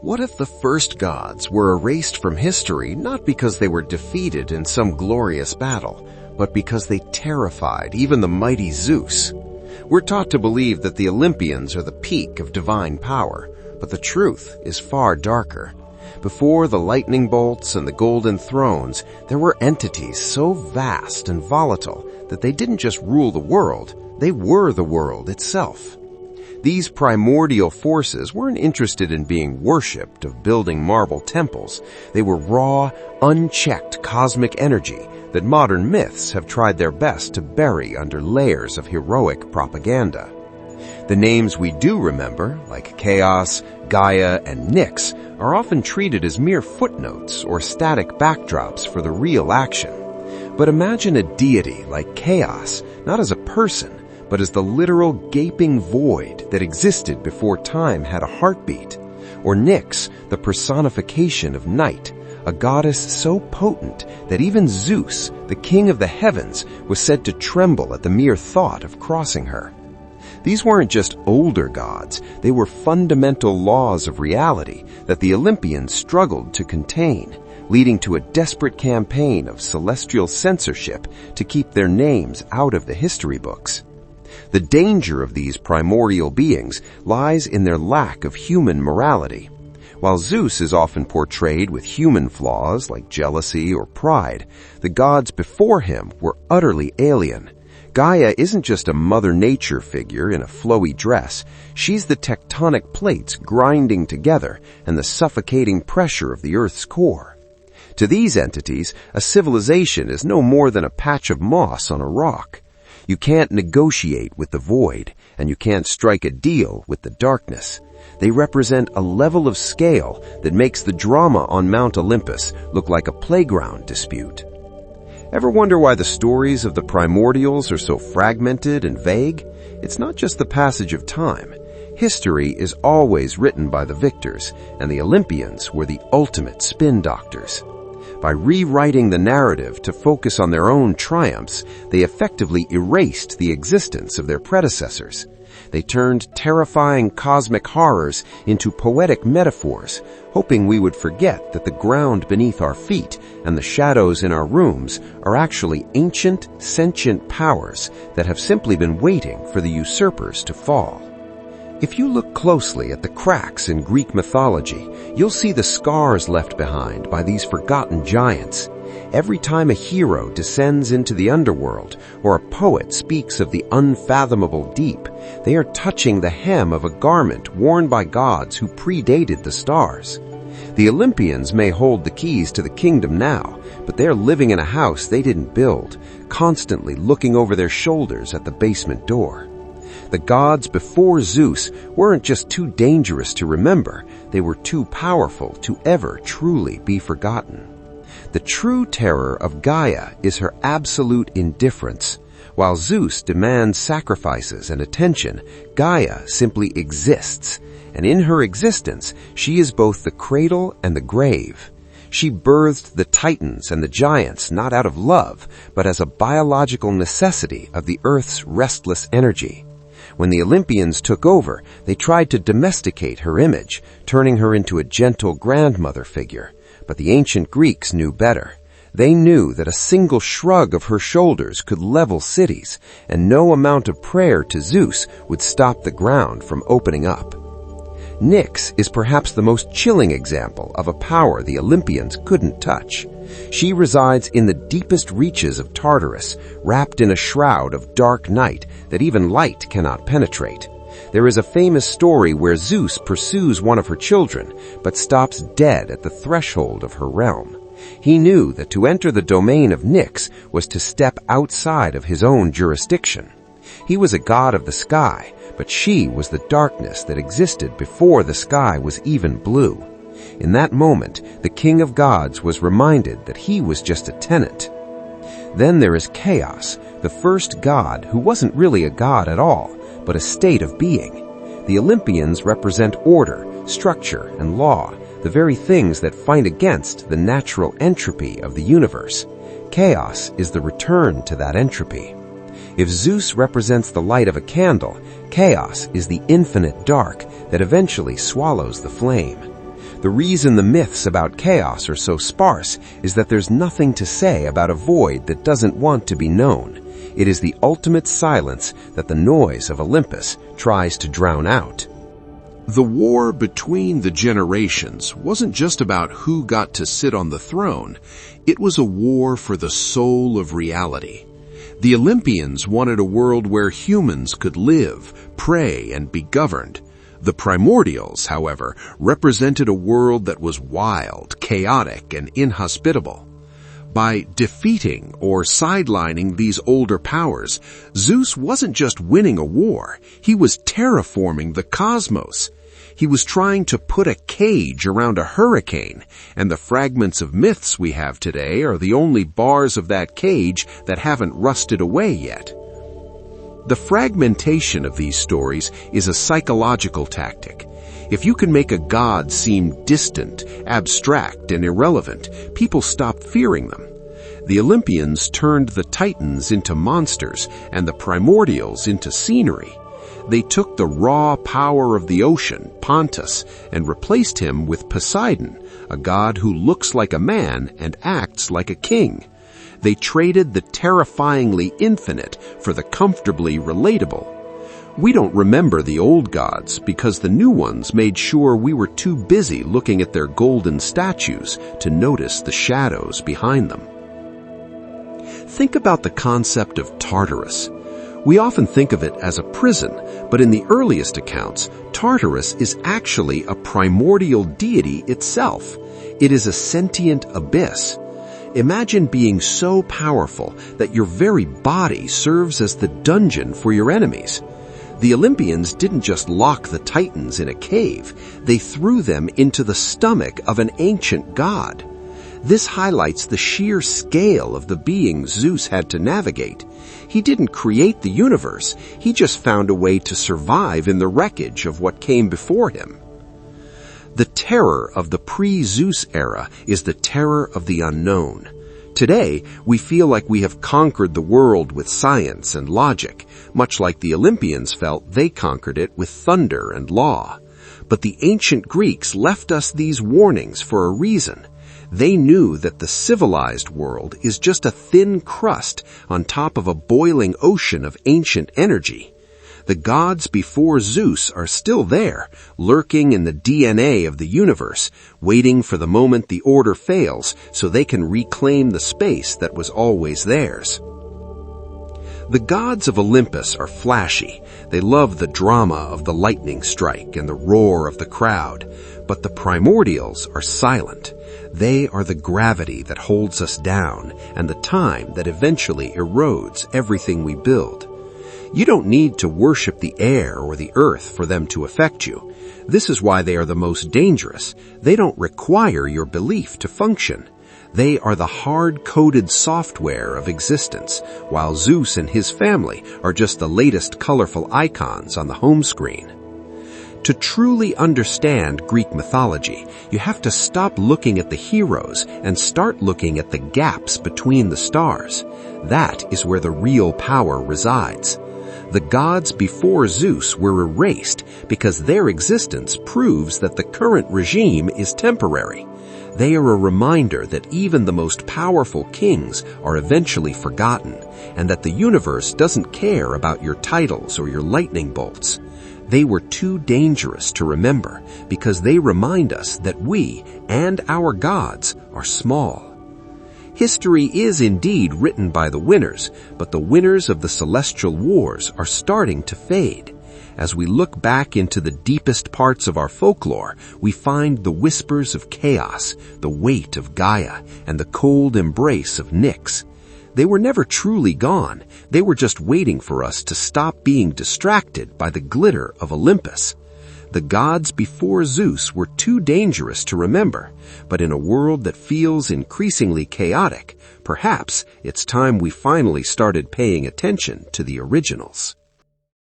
What if the first gods were erased from history not because they were defeated in some glorious battle, but because they terrified even the mighty Zeus? We're taught to believe that the Olympians are the peak of divine power, but the truth is far darker. Before the lightning bolts and the golden thrones, there were entities so vast and volatile that they didn't just rule the world, they were the world itself. These primordial forces weren't interested in being worshipped, of building marble temples. They were raw, unchecked cosmic energy that modern myths have tried their best to bury under layers of heroic propaganda. The names we do remember, like Chaos, Gaia, and Nyx, are often treated as mere footnotes or static backdrops for the real action. But imagine a deity like Chaos, not as a person, but as the literal gaping void that existed before time had a heartbeat. Or Nyx, the personification of night, a goddess so potent that even Zeus, the king of the heavens, was said to tremble at the mere thought of crossing her. These weren't just older gods, they were fundamental laws of reality that the Olympians struggled to contain, leading to a desperate campaign of celestial censorship to keep their names out of the history books. The danger of these primordial beings lies in their lack of human morality. While Zeus is often portrayed with human flaws like jealousy or pride, the gods before him were utterly alien. Gaia isn't just a Mother Nature figure in a flowy dress. She's the tectonic plates grinding together and the suffocating pressure of the Earth's core. To these entities, a civilization is no more than a patch of moss on a rock. You can't negotiate with the void, and you can't strike a deal with the darkness. They represent a level of scale that makes the drama on Mount Olympus look like a playground dispute. Ever wonder why the stories of the primordials are so fragmented and vague? It's not just the passage of time. History is always written by the victors, and the Olympians were the ultimate spin doctors. By rewriting the narrative to focus on their own triumphs, they effectively erased the existence of their predecessors. They turned terrifying cosmic horrors into poetic metaphors, hoping we would forget that the ground beneath our feet and the shadows in our rooms are actually ancient, sentient powers that have simply been waiting for the usurpers to fall. If you look closely at the cracks in Greek mythology, you'll see the scars left behind by these forgotten giants. Every time a hero descends into the underworld or a poet speaks of the unfathomable deep, they are touching the hem of a garment worn by gods who predated the stars. The Olympians may hold the keys to the kingdom now, but they're living in a house they didn't build, constantly looking over their shoulders at the basement door. The gods before Zeus weren't just too dangerous to remember, they were too powerful to ever truly be forgotten. The true terror of Gaia is her absolute indifference. While Zeus demands sacrifices and attention, Gaia simply exists, and in her existence, she is both the cradle and the grave. She birthed the titans and the giants not out of love, but as a biological necessity of the Earth's restless energy. When the Olympians took over, they tried to domesticate her image, turning her into a gentle grandmother figure. But the ancient Greeks knew better. They knew that a single shrug of her shoulders could level cities, and no amount of prayer to Zeus would stop the ground from opening up. Nyx is perhaps the most chilling example of a power the Olympians couldn't touch. She resides in the deepest reaches of Tartarus, wrapped in a shroud of dark night that even light cannot penetrate. There is a famous story where Zeus pursues one of her children, but stops dead at the threshold of her realm. He knew that to enter the domain of Nyx was to step outside of his own jurisdiction. He was a god of the sky, but she was the darkness that existed before the sky was even blue. In that moment, the king of gods was reminded that he was just a tenant. Then there is Chaos, the first god who wasn't really a god at all, but a state of being. The Olympians represent order, structure, and law, the very things that fight against the natural entropy of the universe. Chaos is the return to that entropy. If Zeus represents the light of a candle, Chaos is the infinite dark that eventually swallows the flame. The reason the myths about chaos are so sparse is that there's nothing to say about a void that doesn't want to be known. It is the ultimate silence that the noise of Olympus tries to drown out. The war between the generations wasn't just about who got to sit on the throne. It was a war for the soul of reality. The Olympians wanted a world where humans could live, pray, and be governed. The primordials, however, represented a world that was wild, chaotic, and inhospitable. By defeating or sidelining these older powers, Zeus wasn't just winning a war, he was terraforming the cosmos. He was trying to put a cage around a hurricane, and the fragments of myths we have today are the only bars of that cage that haven't rusted away yet. The fragmentation of these stories is a psychological tactic. If you can make a god seem distant, abstract, and irrelevant, people stop fearing them. The Olympians turned the Titans into monsters and the primordials into scenery. They took the raw power of the ocean, Pontus, and replaced him with Poseidon, a god who looks like a man and acts like a king. They traded the terrifyingly infinite for the comfortably relatable. We don't remember the old gods because the new ones made sure we were too busy looking at their golden statues to notice the shadows behind them. Think about the concept of Tartarus. We often think of it as a prison, but in the earliest accounts, Tartarus is actually a primordial deity itself. It is a sentient abyss. Imagine being so powerful that your very body serves as the dungeon for your enemies. The Olympians didn't just lock the Titans in a cave, they threw them into the stomach of an ancient god. This highlights the sheer scale of the being Zeus had to navigate. He didn't create the universe, he just found a way to survive in the wreckage of what came before him. The terror of the pre-Zeus era is the terror of the unknown. Today, we feel like we have conquered the world with science and logic, much like the Olympians felt they conquered it with thunder and law. But the ancient Greeks left us these warnings for a reason. They knew that the civilized world is just a thin crust on top of a boiling ocean of ancient energy. The gods before Zeus are still there, lurking in the DNA of the universe, waiting for the moment the order fails so they can reclaim the space that was always theirs. The gods of Olympus are flashy. They love the drama of the lightning strike and the roar of the crowd. But the primordials are silent. They are the gravity that holds us down and the time that eventually erodes everything we build. You don't need to worship the air or the earth for them to affect you. This is why they are the most dangerous. They don't require your belief to function. They are the hard-coded software of existence, while Zeus and his family are just the latest colorful icons on the home screen. To truly understand Greek mythology, you have to stop looking at the heroes and start looking at the gaps between the stars. That is where the real power resides. The gods before Zeus were erased because their existence proves that the current regime is temporary. They are a reminder that even the most powerful kings are eventually forgotten, and that the universe doesn't care about your titles or your lightning bolts. They were too dangerous to remember because they remind us that we and our gods are small. History is indeed written by the winners, but the winners of the celestial wars are starting to fade. As we look back into the deepest parts of our folklore, we find the whispers of chaos, the weight of Gaia, and the cold embrace of Nyx. They were never truly gone. They were just waiting for us to stop being distracted by the glitter of Olympus. The gods before Zeus were too dangerous to remember, but in a world that feels increasingly chaotic, perhaps it's time we finally started paying attention to the originals.